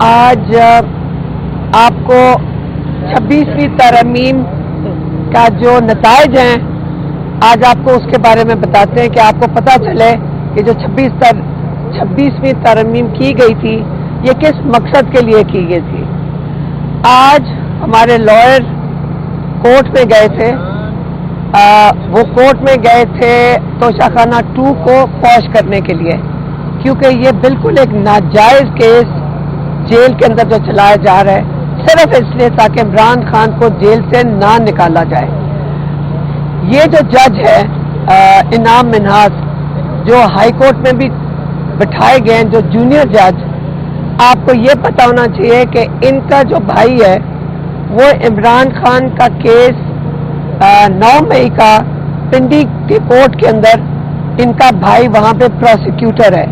आज आपको 26वीं तरमीम का जो नताइज हैं, आज आपको उसके बारे में बताते हैं कि आपको पता चले कि जो 26वीं तरमीम की गई थी ये किस मकसद के लिए की गई थी। आज हमारे लॉयर कोर्ट में गए थे, वो कोर्ट में गए थे तोशाखाना 2 को पॉश करने के लिए, क्योंकि ये बिल्कुल एक नाजायज केस जेल के अंदर जो चलाया जा रहा है सिर्फ इसलिए ताकि इमरान खान को जेल से ना निकाला जाए। ये जो जज है इनाम मिन्हास, जो हाई कोर्ट में भी बिठाए गए हैं, जो जूनियर जज, आपको ये पता होना चाहिए कि इनका जो भाई है वो इमरान खान का केस 9 मई का पिंडी के कोर्ट के अंदर इनका भाई वहां पे प्रोसिक्यूटर है।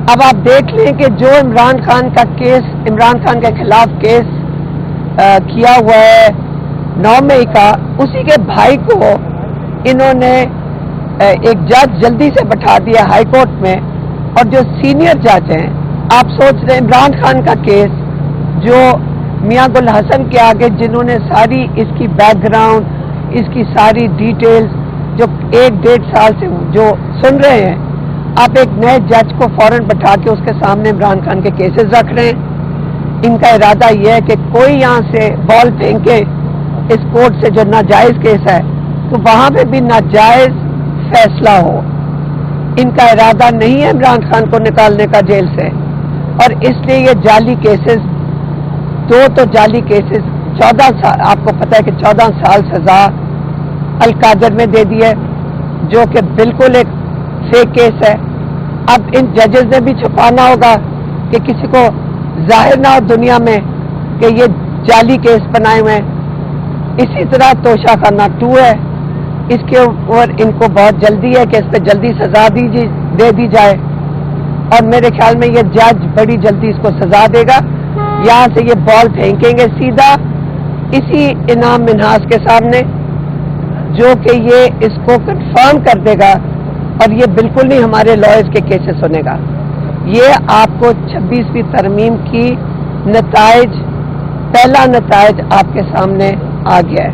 अब आप देख लें कि जो इमरान खान के खिलाफ केस किया हुआ है 9 मई का, उसी के भाई को इन्होंने एक जज जल्दी से बैठा दिया हाई कोर्ट में। और जो सीनियर जज हैं, आप सोच रहे हैं इमरान खान का केस जो मियां गुल हसन के आगे जिन्होंने सारी इसकी बैकग्राउंड, इसकी सारी डिटेल्स जो 1-1.5 साल से जो सुन रहे हैं, आप एक नए जज को फौरन बैठा के उसके सामने इमरान खान के केसेस रख रहे हैं। इनका इरादा यह है कि कोई यहाँ से बॉल फेंके इस कोर्ट से जो नाजायज केस है तो वहां पे भी नाजायज फैसला हो। इनका इरादा नहीं है इमरान खान को निकालने का जेल से, और इसलिए ये जाली केसेस, 2 तो जाली केसेस 14 साल, आपको पता है कि 14 साल सजा अलकादर में दे दी है, जो कि बिल्कुल एक फेक केस है। अब इन जजेस ने भी छुपाना होगा कि किसी को जाहिर ना हो दुनिया में कि ये जाली केस बनाए हुए हैं। इसी तरह तोशाखाना 2 है, इसके ऊपर इनको बहुत जल्दी है कि इस पर जल्दी सजा दे दी जाए, और मेरे ख्याल में ये जज बड़ी जल्दी इसको सजा देगा। यहाँ से ये बॉल फेंकेंगे सीधा इसी इनाम मिन्हास के सामने, जो कि ये इसको कंफर्म कर देगा, और ये बिल्कुल नहीं हमारे लॉयर्स के केसेस सुनेगा। ये आपको 26वीं तरमीम की नताइज, पहला नताइज आपके सामने आ गया है।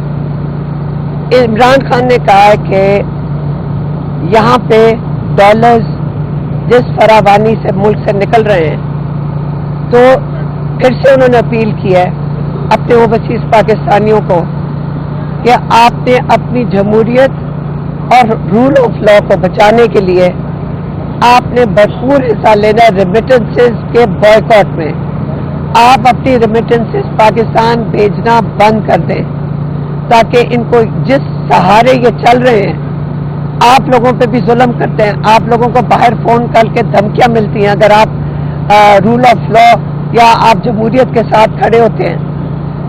इमरान खान ने कहा है कि यहाँ पे डॉलर्स जिस फरावानी से मुल्क से निकल रहे हैं, तो फिर से उन्होंने अपील की है अपने ओवरसीज पाकिस्तानियों को कि आपने अपनी जमहूरियत और रूल ऑफ लॉ को बचाने के लिए आपने भरपूर हिस्सा लेना है रेमिटेंसेस के बॉयकॉट में। आप अपनी रेमिटेंसेस पाकिस्तान भेजना बंद कर दें, ताकि इनको जिस सहारे ये चल रहे हैं, आप लोगों पे भी जुल्म करते हैं, आप लोगों को बाहर फोन करके धमकियां मिलती हैं अगर आप रूल ऑफ लॉ या आप जमहूरियत के साथ खड़े होते हैं,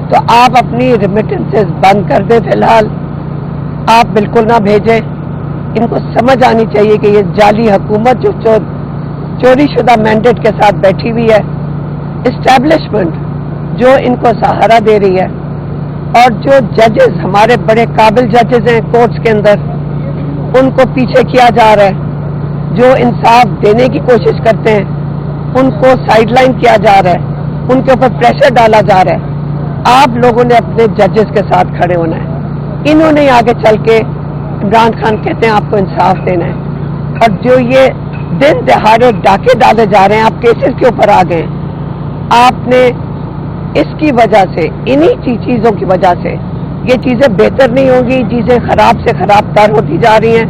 तो आप अपनी रेमिटेंसेस बंद कर दें। फिलहाल आप बिल्कुल ना भेजें। इनको समझ आनी चाहिए कि ये जाली हुकूमत जो चोरी शुदा मैंडेट के साथ बैठी हुई है, इस्टेब्लिशमेंट जो इनको सहारा दे रही है, और जो जजेस हमारे बड़े काबिल जजेस हैं कोर्ट्स के अंदर, उनको पीछे किया जा रहा है। जो इंसाफ देने की कोशिश करते हैं उनको साइडलाइन किया जा रहा है, उनके ऊपर प्रेशर डाला जा रहा है। आप लोगों ने अपने जजेस के साथ खड़े होना है। इन्होंने आगे चल के इमरान खान कहते हैं आपको इंसाफ देना है, और जो ये दिन दहाड़े डाके डाले जा रहे हैं, आप केसेस के ऊपर आ गए। आपने इसकी वजह से, इन्हीं चीजों की वजह से ये चीजें बेहतर नहीं होंगी, चीजें खराब से खराब तर होती जा रही हैं।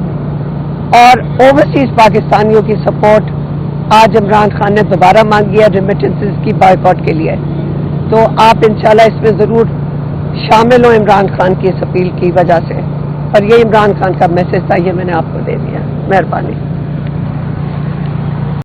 और ओवरसीज पाकिस्तानियों की सपोर्ट आज इमरान खान ने दोबारा मांगी है रेमिटेंसेस की बॉयकॉट के लिए। तो आप इंशाल्लाह इसमें जरूर शामिल हो इमरान खान की इस अपील की वजह से, और ये इमरान खान का मैसेज था, ये मैंने आपको दे दिया। मेहरबानी।